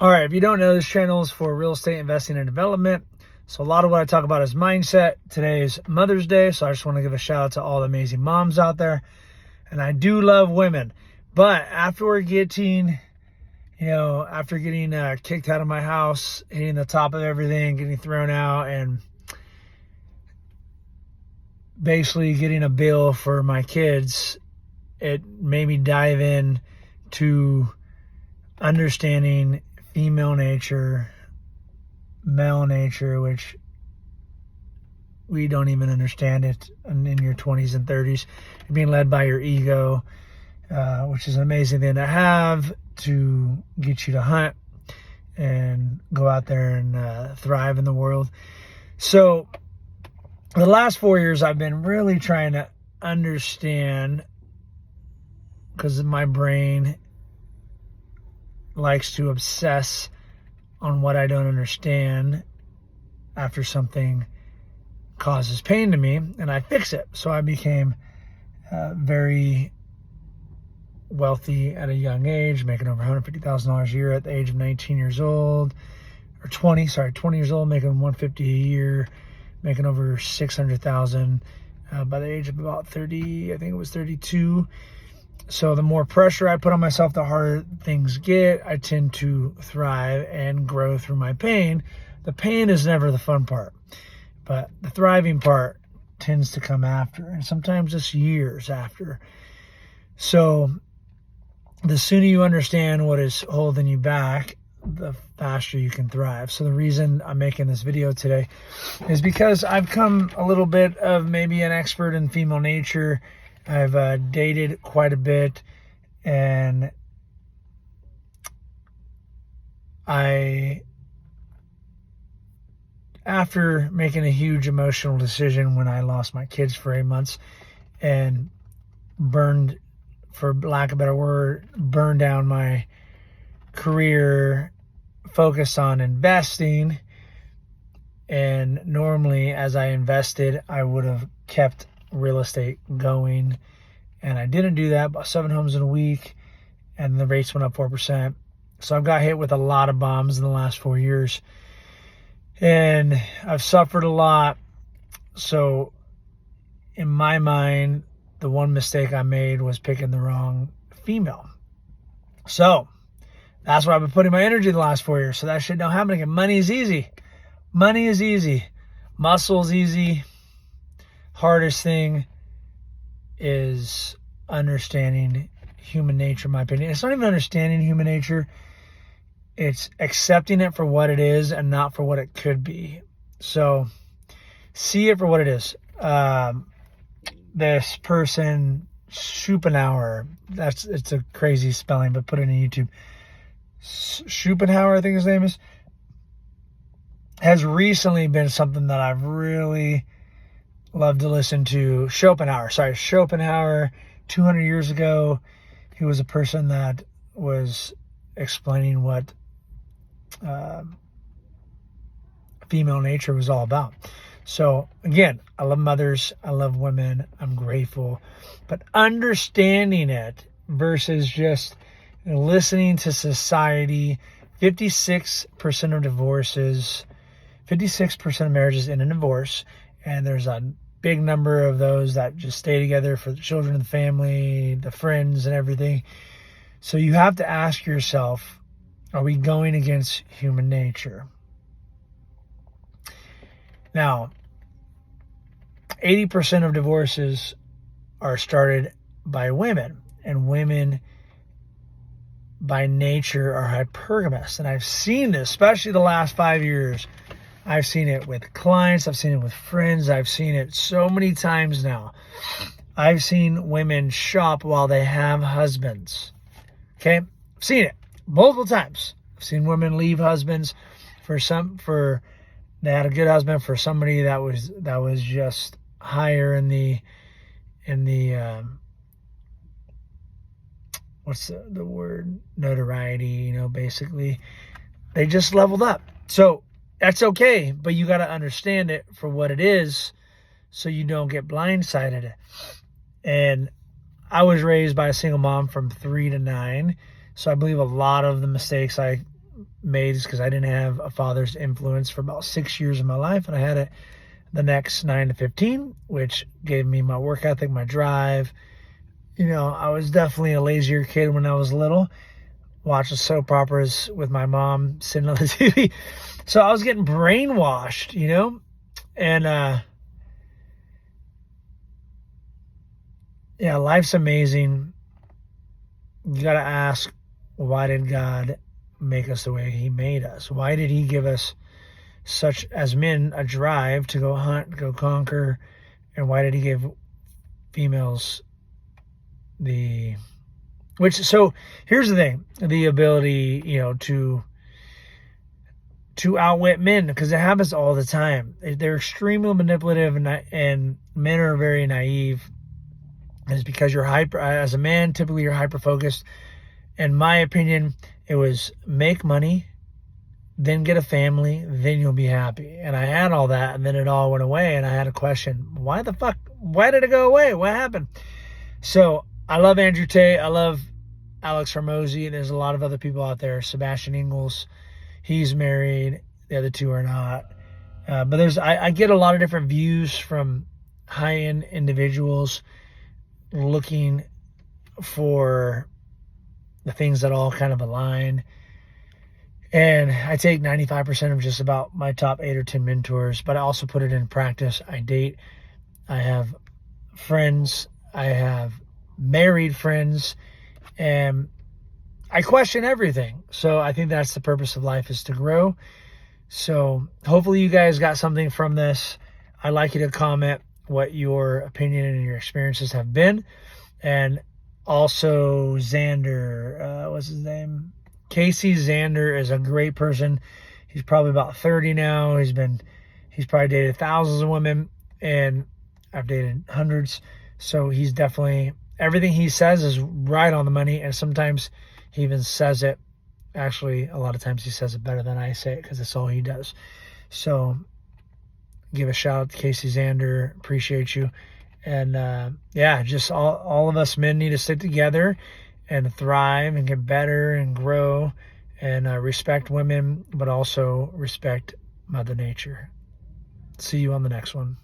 All right, if you don't know, this channel is for real estate investing and development. So a lot of what I talk about is mindset. Today is Mother's Day, so I just want to give a shout out to all the amazing moms out there. And I do love women. But after getting kicked out of my house, hitting the top of everything, getting thrown out, and basically getting a bill for my kids, it made me dive in to understanding female nature, male nature, which we don't even understand it in your 20s and 30s. You're being led by your ego, which is an amazing thing to have to get you to hunt and go out there and thrive in the world. So the last 4 years, I've been really trying to understand, because my brain likes to obsess on what I don't understand after something causes pain to me, and I fix it. So I became very wealthy at a young age, making over $150,000 a year at the age of 19 years old, or 20 years old, making $150 a year, making over $600,000 by the age of about 30, I think it was 32. So the more pressure I put on myself, the harder things get. I tend to thrive and grow through my pain. The pain is never the fun part, but the thriving part tends to come after, and sometimes it's years after. So the sooner you understand what is holding you back, the faster you can thrive. So the reason I'm making this video today is because I've come a little bit of maybe an expert in female nature. I've dated quite a bit, and after making a huge emotional decision when I lost my kids for 8 months and burned, for lack of a better word, burned down my career, focused on investing. And normally, as I invested, I would have kept real estate going, and I didn't do that. Bought 7 homes in a week, and the rates went up 4%. So I've got hit with a lot of bombs in the last 4 years, and I've suffered a lot. So in my mind, the one mistake I made was picking the wrong female. So that's why I've been putting my energy the last 4 years. So that shit don't happen again. Money is easy. Money is easy. Muscle's easy. Hardest thing is understanding human nature, in my opinion. It's not even understanding human nature. It's accepting it for what it is and not for what it could be. So see it for what it is. This person, Schopenhauer, it's a crazy spelling, but put it in YouTube. Schopenhauer, I think his name is, has recently been something that I've really loved to listen to. Schopenhauer, 200 years ago, he was a person that was explaining what female nature was all about. So again, I love mothers, I love women, I'm grateful, but understanding it versus just listening to society. 56% of divorces, 56% of marriages end in divorce, and there's a big number of those that just stay together for the children, the family, the friends, and everything. So you have to ask yourself, are we going against human nature? Now, 80% of divorces are started by women, and women by nature are hypergamous. And I've seen this, especially the last 5 years. I've seen it with clients. I've seen it with friends. I've seen it so many times now. I've seen women shop while they have husbands. Okay? I've seen it multiple times. I've seen women leave husbands they had a good husband for somebody that was just higher in the what's the word? Notoriety, basically. They just leveled up. So that's okay, but you got to understand it for what it is so you don't get blindsided. And I was raised by a single mom from 3 to 9. So I believe a lot of the mistakes I made is because I didn't have a father's influence for about 6 years of my life, and I had it the next 9 to 15, which gave me my work ethic, my drive. I was definitely a lazier kid when I was little, watching soap operas with my mom sitting on the TV. So I was getting brainwashed, and yeah, life's amazing. You got to ask, why did God make us the way he made us? Why did he give us such, as men, a drive to go hunt, go conquer? And why did he give females so here's the thing, the ability, to outwit men, because it happens all the time. They're extremely manipulative, and men are very naive. And it's because you're as a man, typically you're hyper focused. In my opinion, it was make money, then get a family, then you'll be happy. And I had all that, and then it all went away, and I had a question: why did it go away? What happened? So I love Andrew Tate. I love Alex Hormozy. There's a lot of other people out there. Sebastian Ingalls, he's married. The other two are not. But I get a lot of different views from high-end individuals looking for the things that all kind of align. And I take 95% of just about my top 8 or 10 mentors, but I also put it in practice. I date. I have friends. I have married friends. And I question everything. So I think that's the purpose of life, is to grow. So hopefully you guys got something from this. I'd like you to comment what your opinion and your experiences have been. And also Xander, what's his name? Casey Xander is a great person. He's probably about 30 now. He's probably dated thousands of women, and I've dated hundreds. So he's definitely, everything he says is right on the money. And sometimes he even says it. Actually, a lot of times he says it better than I say it, because it's all he does. So give a shout out to Casey Xander. Appreciate you. And yeah, just all of us men need to stick together and thrive and get better and grow and respect women, but also respect Mother Nature. See you on the next one.